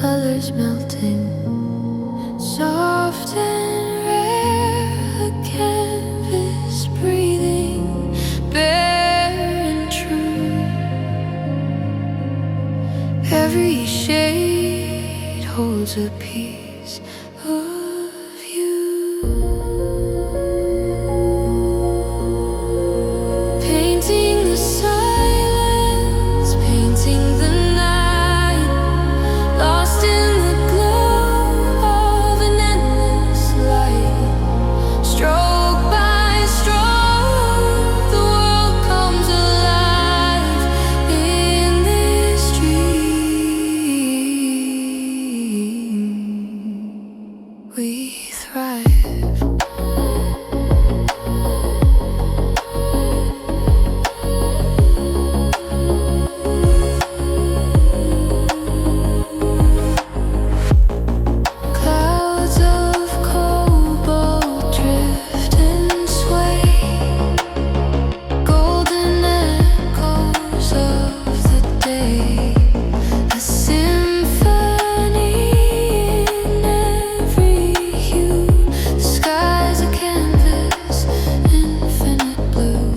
colors melting, soft and rare, a canvas breathing, bare and true. Every shade holds a piece of you. Painting the silence, painting the night, lost in the glow of an endless light. Stroke by stroke, the world comes alive in this dream. We thrive. Clouds of cobalt drift and sway, golden echoes of the day, a symphony in every hue. The sky's a canvas, infinite blue.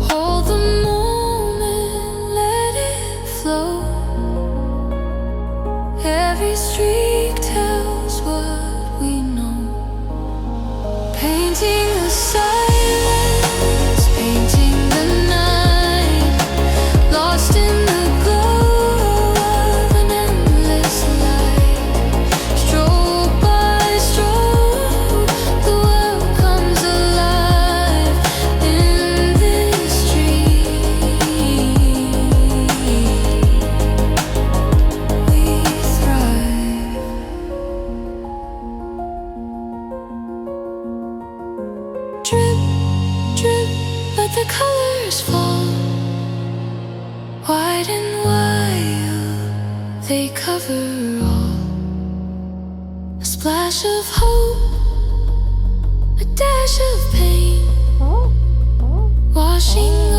Hold the moment, let it flow. Every streak tells what we know. Painting the silence, painting the night, lost in the glow of an endless light. Stroke by stroke, the world comes alive in this dream. We thrive. Drip, drip, let the colors fall. Wide and wild, they cover all. A splash of hope, a dash of pain, washing